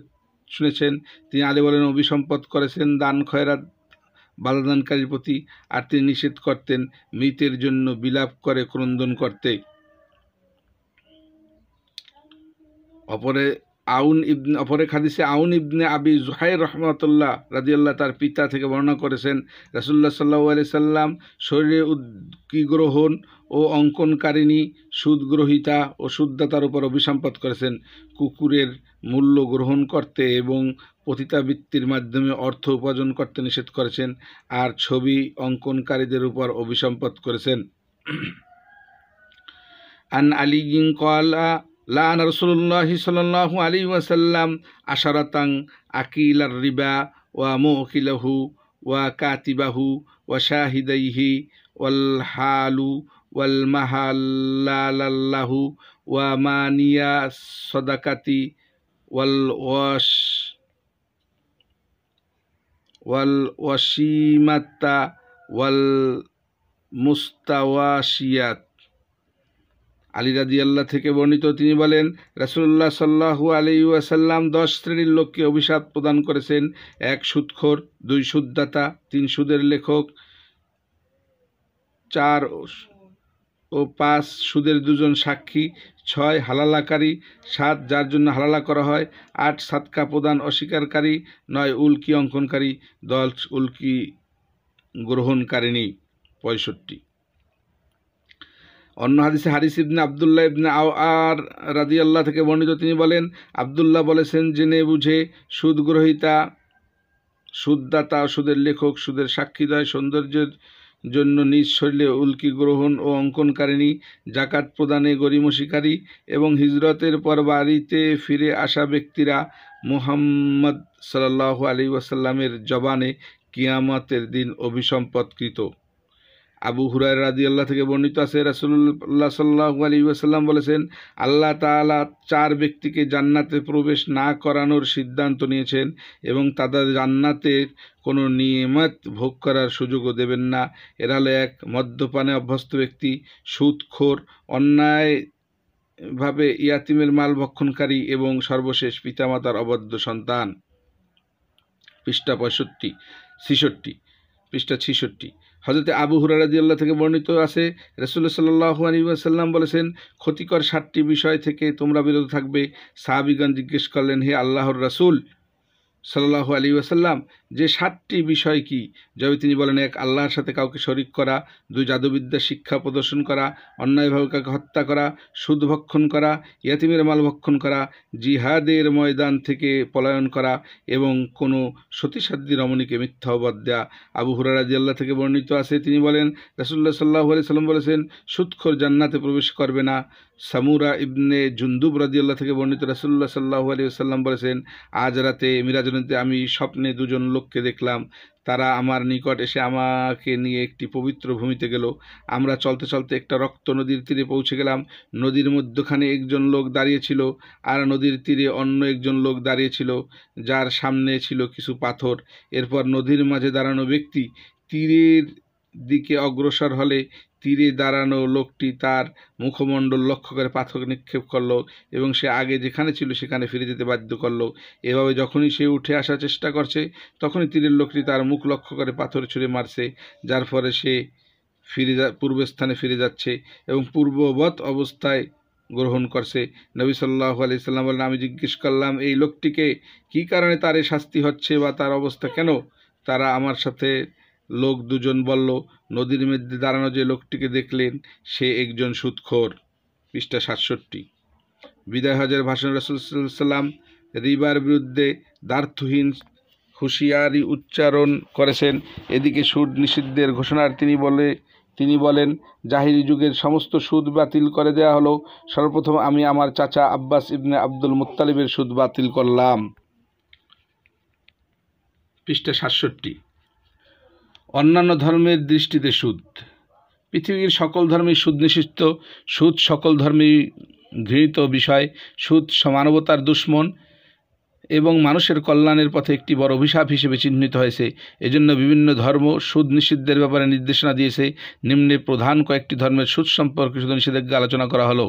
শুনেছেন। তিনি আলী বলেন, অভিসম্পাত করেছেন দান খয়রাত বালাদানকারীর প্রতি, আর তিনি নিষেধ করতেন মৃতের জন্য বিলাপ করে ক্রন্দন করতে। অপরে হাদিসে আউন ইবনে আবি জুহাইর রাহমাতুল্লাহ রাদিয়াল্লাহু তার পিতা থেকে বর্ণনা করেছেন, রাসূলুল্লাহ সাল্লাল্লাহু আলাইহি সাল্লাম শরীরে উদ্গ্রহণ ও অঙ্কনকারিণী, সুদগ্রহীতা ও সুদদাতার উপর অভিসম্পাত করেছেন। কুকুরের মূল্য গ্রহণ করতে এবং পতিতাবৃত্তির মাধ্যমে অর্থ উপার্জন করতে নিষেধ করেছেন, আর ছবি অঙ্কনকারীদের উপর অভিসম্পাত করেছেন। আন আলিয়িন ক্বালা লাআনা রাসূলুল্লাহ সাল্লাল্লাহু আলাইহি ওয়াসাল্লাম আশারাতান আকিলার রিবা ওয়া মুকিলাহু ওয়া কাতিবাহু ওয়া শাহিদাইহি ওয়াল হালু ওয়াল মাহাল্লাল্লাহু ওয়া মানিয়া সাদাকাতি ওয়াল ওয়াশিমাতা ওয়াল মুস্তাওয়াশিয়াত। আলী রাদিয়াল্লাহু থেকে বর্ণিত, তিনি বলেন, রাসূলুল্লাহ সাল্লাল্লাহু আলাইহি ওয়াসাল্লাম 10 শ্রেণীর লোককে অভিশাপ প্রদান করেছেন। 1 সুদখোর, 2 সুদদাতা, 3 সুদের লেখক, 4 ও 5 সুদের 2 জন সাক্ষী, 6 হালালাকারী, 7 যার জন্য হালালা করা হয়, 8 সাদকা প্রদান অস্বীকারী, 9 উল্কি অঙ্কনকারী, 10 উল্কি গ্রহণকারিণী। 65। অন্য হাদিসে হারিস ইবনে আব্দুল্লাহ ইবনে আওয়ার রাদিয়াল্লাহু থেকে বর্ণিত, তিনি বলেন, আব্দুল্লাহ বলেছেন, জেনে বুঝে সুদ গ্রহীতা, সুদদাতা, সুদের লেখক, সুদের সাক্ষীদ্বয়, সৌন্দর্যের জন্য নিজ শরীরে উল্কি গ্রহণ ও অঙ্কনকারিণী, জাকাত প্রদানে গরিমসিকারী এবং হিজরতের পর বাড়িতে ফিরে আসা ব্যক্তিরা মুহাম্মদ সাল্লাল্লাহু আলাইহি ওয়াসাল্লামের জবানে কিয়ামতের দিন অভিসম্পদকৃত। আবু হুরায়রা রাদিয়াল্লাহু থেকে বর্ণিত আছে, রাসূলুল্লাহ সাল্লাল্লাহু আলাইহি ওয়াসাল্লাম বলেছেন, আল্লাহ তাআলা 4 ব্যক্তিকে জান্নাতে প্রবেশ না করানোর সিদ্ধান্ত নিয়েছেন এবং তাদের জান্নাতের কোনো নিয়ামত ভোগ করার সুযোগও দেবেন না। এরা হলো 1 মদ্যপানে অভ্যস্ত ব্যক্তি, সুদখোর, অন্যায়ভাবে ইয়াতিমের মাল ভক্ষণকারী এবং সর্বশেষ পিতামাতার অবাধ্য সন্তান। পৃষ্ঠা 66। হযরত আবু হুরায়রা রাদিয়াল্লাহু থেকে বর্ণিত আছে, রাসূলুল্লাহ সাল্লাল্লাহু আলাইহি ওয়াসাল্লাম বলেছেন, ক্ষতিকর 7টি বিষয় থেকে তোমরা বিরত থাকবে। সাহাবীগণ জিজ্ঞেস করলেন, হে আল্লাহর রাসূল সাল্লাল্লাহু আলাইহি ওয়াসাল্লাম, যে 7টি বিষয় কি? জবাবে তিনি বলেন, 1 আল্লাহর সাথে কাউকে শরীক করা, 2 জাদুবিদ্যা শিক্ষা প্রদর্শন করা, অন্যায়ভাবে কাউকে হত্যা করা, সুদ ভক্ষণ করা, ইয়াতিমের মাল ভক্ষণ করা, জিহাদের ময়দান থেকে পলায়ন করা এবং কোনো সতীসাধ্যী রমণীকে মিথ্যা অপবাদ দেয়া। আবু হুরায়রা রাদিয়াল্লাহু থেকে বর্ণিত আছে, তিনি বলেন, রাসূলুল্লাহ সাল্লাল্লাহু আলাইহি ওয়াসাল্লাম বলেছেন, সুদখোর জান্নাতে প্রবেশ করবে না। সামুরা ইবনে জুনদুব রাদিয়াল্লাহু থেকে বর্ণিত, রাসূলুল্লাহ সাল্লাল্লাহু আলাইহি ওয়াসাল্লাম বলেছেন, আজ রাতে মিরাজে আমি স্বপ্নে 2 জন লোককে দেখলাম। তারা আমার নিকট এসে আমাকে নিয়ে একটি পবিত্র ভূমিতে গেল। আমরা চলতে চলতে একটা রক্ত নদীর তীরে পৌঁছে গেলাম। নদীর মধ্যখানে একজন লোক দাঁড়িয়েছিল আর নদীর তীরে অন্য একজন লোক দাঁড়িয়েছিল, যার সামনে ছিল কিছু পাথর। এরপর নদীর মাঝে দাঁড়ানো ব্যক্তি তীরের দিকে অগ্রসর হলে তীরে দাঁড়ানো লোকটি তার মুখমণ্ডল লক্ষ্য করে পাথর নিক্ষেপ করল এবং সে আগে যেখানে ছিল সেখানে ফিরে যেতে বাধ্য করল। এভাবে যখনই সে উঠে আসার চেষ্টা করছে, তখনই তীরের লোকটি তার মুখ লক্ষ্য করে পাথর ছুঁড়ে মারছে, যার ফলে সে পূর্বস্থানে ফিরে যাচ্ছে এবং পূর্ববৎ অবস্থায় গ্রহণ করছে। নবী সাল্লাল্লাহু আলাইহি সাল্লাম বলেন, আমি জিজ্ঞেস করলাম, এই লোকটিকে কী কারণে তার এই শাস্তি হচ্ছে বা তার অবস্থা কেন? তারা আমার সাথে লোক 2 জন বলল, নদীর মধ্যে দাঁড়ানো যে লোকটিকে দেখলেন সে একজন সুদখোর। পৃষ্ঠা 67। বিদায় হজের ভাষণ রাসূল সাল্লাল্লাহু আলাইহি ওয়াসাল্লাম রিবার বিরুদ্ধে দ্ব্যর্থহীন হুঁশিয়ারি উচ্চারণ করেছেন। এদিকে সুদ নিষিদ্ধের ঘোষণার তিনি বলেন, জাহিলি যুগের সমস্ত সুদ বাতিল করে দেয়া হলো। সর্বপ্রথম আমি আমার চাচা আব্বাস ইবনে আব্দুল মুত্তালিবের সুদ বাতিল করলাম। পৃষ্ঠা 67। অন্যান্য ধর্মের দৃষ্টিতে সুদ। পৃথিবীর সকল ধর্মেই সুদ নিষিদ্ধ। সুদ সকল ধর্মেই ঘৃণিত বিষয়। সুদ মানবতার দুশ্মন এবং মানুষের কল্যাণের পথে একটি বড় অভিশাপ হিসেবে চিহ্নিত হয়েছে। এজন্য বিভিন্ন ধর্ম সুদ নিষিদ্ধের ব্যাপারে নির্দেশনা দিয়েছে। নিম্নে প্রধান কয়েকটি ধর্মের সুদ সম্পর্কে শুধু নিষেধাজ্ঞা আলোচনা করা হলো।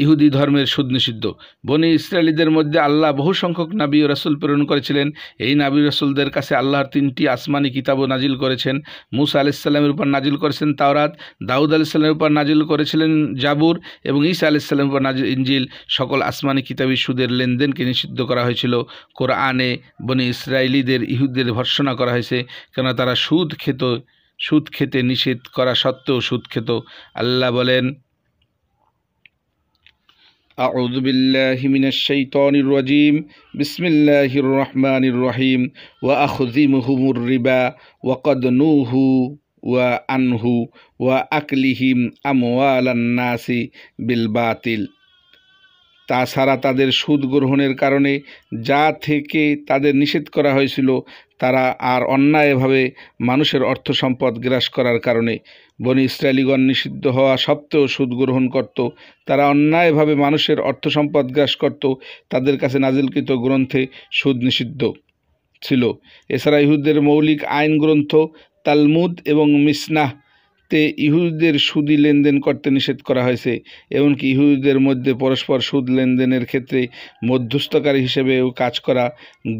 ইহুদি ধর্মের সুদ নিষিদ্ধ। বনি ইসরায়েলীদের মধ্যে আল্লাহ বহু সংখ্যক নবী ও রাসূল প্রেরণ করেছিলেন। এই নবী রাসূলদের কাছে আল্লাহর 3টি আসমানি কিতাবও নাজিল করেছেন। মূসা আলাইহিস সালামের উপর নাজিল করেছেন তাওরাত, দাউদ আলাইহিস সালামের উপর নাজিল করেছিলেন জাবুর এবং ঈসা আলাইহিস সালামের উপর নাজিল ইনজিল। সকল আসমানি কিতাবই সুদের লেনদেনকে নিষিদ্ধ করা হয়েছিল। কোরআনে বনি ইসরায়েলীদের ইহুদিদের ভর্ৎসনা করা হয়েছে, কেননা তারা সুদ খেতে নিষেধ করা সত্ত্বেও সুদ খেত। আল্লাহ বলেন, আউযু বিল্লাহি মিনাশ শাইতানির রাজীম, বিসমিল্লাহির রহমানির রহিম, ওয়া আখযিমুহুমুর রিবা ওয়া ক্বাদ নুহু ওয়া আনহু ওয়া আকলিহিম আমওয়ালান নাসি বিল বাতিল। তাছাড়া তাদের সুদ গ্রহণের কারণে যা থেকে তাদের নিষেধ করা হয়েছিল, তারা আর অন্যায়ভাবে মানুষের অর্থ সম্পদ গ্রাস করার কারণে। বনি ইসরায়েলীগণ নিষিদ্ধ হওয়া সত্ত্বেও সুদ গ্রহণ করত। তারা অন্যায়ভাবে মানুষের অর্থ সম্পদ গ্রাস করত। তাদের কাছে নাজিলকৃত গ্রন্থে সুদ নিষিদ্ধ ছিল। এছাড়া ইহুদিদের মৌলিক আইন গ্রন্থ তালমুদ এবং মিসনাহ তে ইহুদিদের সুদি লেনদেন করতে নিষেধ করা হয়েছে, এমনকি ইহুদিদের মধ্যে পরস্পর সুদ লেনদেনের ক্ষেত্রে মধ্যস্থকারী হিসেবেও কাজ করা,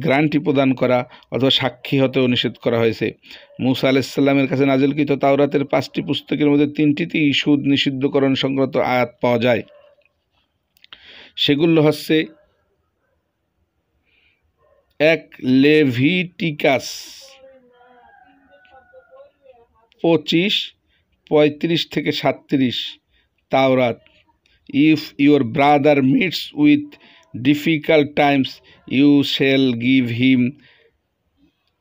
গ্যারান্টি প্রদান করা অথবা সাক্ষী হতেও নিষেধ করা হয়েছে। মুসা আলাইহিসসালামের কাছে নাজিলকৃত তাওরাতের 5টি পুস্তকের মধ্যে 3টিতেই সুদ নিষিদ্ধকরণ সংক্রান্ত আয়াত পাওয়া যায়। সেগুলো হচ্ছে 1 লেভিটিকাস 25:35-37, তাওরাত, if your brother meets with difficult times you shall give him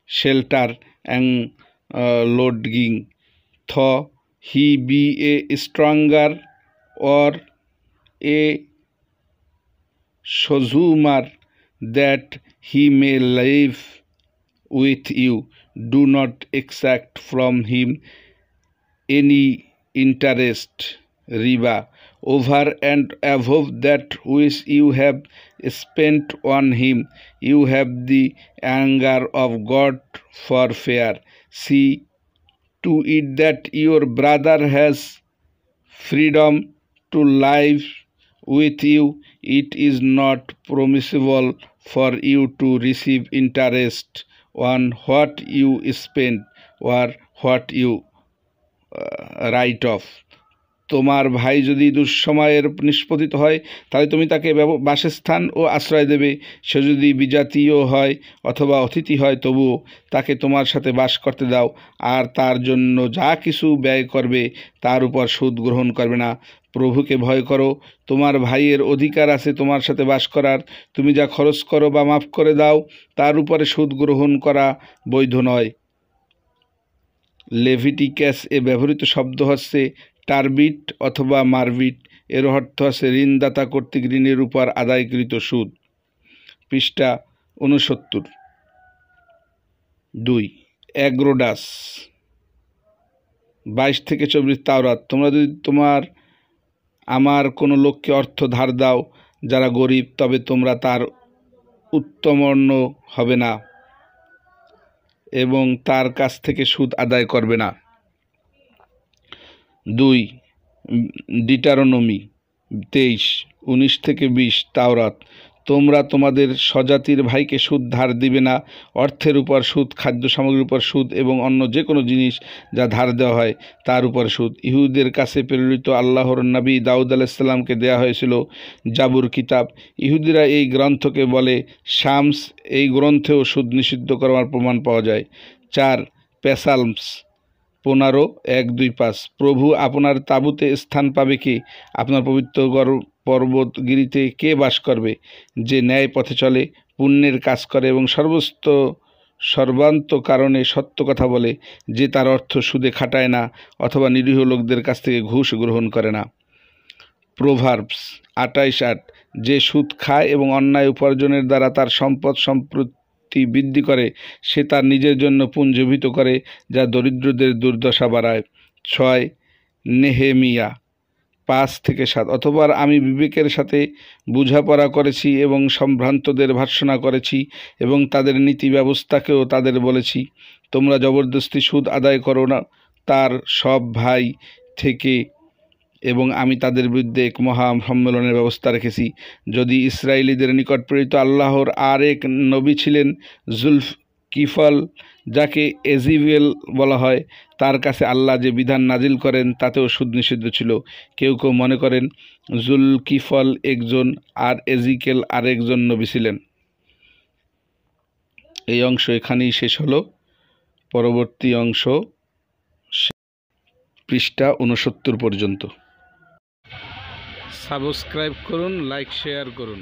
shelter and lodging, though he be a stranger or a sojourner, that he may live with you. Do not exact from him any interest, riba, over and above that which you have spent on him. You have the anger of God for fear. See to it that your brother has freedom to live with you. It is not permissible for you to receive interest on what you spend or what you write off. তোমার ভাই যদি দুঃসময়ের নিষ্পতিত হয় তাহলে তুমি তাকে বাসস্থান ও আশ্রয় দেবে। সে যদি বিজাতীয় হয় অথবা অতিথি হয় তবুও তাকে তোমার সাথে বাস করতে দাও, আর তার জন্য যা কিছু ব্যয় করবে তার উপর সুদ গ্রহণ করবে না। প্রভুকে ভয় করো, তোমার ভাইয়ের অধিকার আছে তোমার সাথে বাস করার। তুমি যা খরচ করো বা মাফ করে দাও তার উপরে সুদ গ্রহণ করা বৈধ নয়। লেভিটিকাস এ ব্যবহৃত শব্দ হচ্ছে টারবিট অথবা মারবিট। এর অর্থ হচ্ছে ঋণদাতা কর্তৃক ঋণের উপর আদায়কৃত সুদ। পৃষ্ঠা 69। 2 অ্যাগ্রোডাস 22-24, তাওরাত, তোমরা যদি আমার কোনো লোককে অর্থ ধার দাও যারা গরিব, তবে তোমরা তার উত্তমর্ণ হবে না এবং তার কাছ থেকে সুদ আদায় করবে না। 2 ডিউটেরোনমি 23:19-20, তাওরাত, তোমরা তোমাদের স্বজাতির ভাইকে সুদ ধার দিবে না। অর্থের উপর সুদ, খাদ্য সামগ্রীর উপর সুদ এবং অন্য যে কোনো জিনিস যা ধার দেওয়া হয় তার উপর সুদ। ইহুদিদের কাছে প্রেরিত আল্লাহর নবী দাউদ আলাইহিসসালামকে দেয়া হয়েছিল জাবুর কিতাব। ইহুদিরা এই গ্রন্থকে বলে শামস। এই গ্রন্থেও সুদ নিষিদ্ধ করার প্রমাণ পাওয়া যায়। 4 পেসালমস 15:1-2-5, প্রভু আপনার তাঁবুতে স্থান পাবে কে? আপনার পবিত্র পর্বতগিরিতে কে বাস করবে? যে ন্যায় পথে চলে, পুণ্যের কাজ করে এবং সর্বান্ত কারণে সত্য কথা বলে, যে তার অর্থ সুদে খাটায় না অথবা নিরীহ লোকদের কাছ থেকে ঘুষ গ্রহণ করে না। প্রোভার্বস 28:8, যে সুদ খায় এবং অন্যায় উপার্জনের দ্বারা তার সম্পদ সম্পত্তি বৃদ্ধি করে, সে তার নিজের জন্য পুঞ্জীভূত করে, যা দরিদ্রদের দুর্দশা বাড়ায়। 6 নেহেমিয়া 5-7, অতঃপর আমি বিবেকের সাথে বোঝাপড়া করেছি এবং সম্ভ্রান্তদের ভর্ৎসনা করেছি এবং তাদের নীতি ব্যবস্থাকেও তাদের বলেছি, তোমরা জবরদস্তি সুদ আদায় করো না তার সব ভাই থেকে, এবং আমি তাদের বিরুদ্ধে এক মহা সম্মেলনের ব্যবস্থা রেখেছি। যদি ইসরায়েলিদের নিকট প্রেরিত আল্লাহর আর এক নবী ছিলেন জুলকিফল, যাকে এজিবেল বলা হয়, তার কাছে আল্লাহ যে বিধান নাজিল করেন তাতেও সুদ নিষিদ্ধ ছিল। কেউ কেউ মনে করেন জুলকিফল একজন আর এজিকেল আরেকজন নবী ছিলেন। এই অংশ এখানেই শেষ হলো। পরবর্তী অংশ পৃষ্ঠা 69 পর্যন্ত। সাবস্ক্রাইব করুন, লাইক শেয়ার করুন।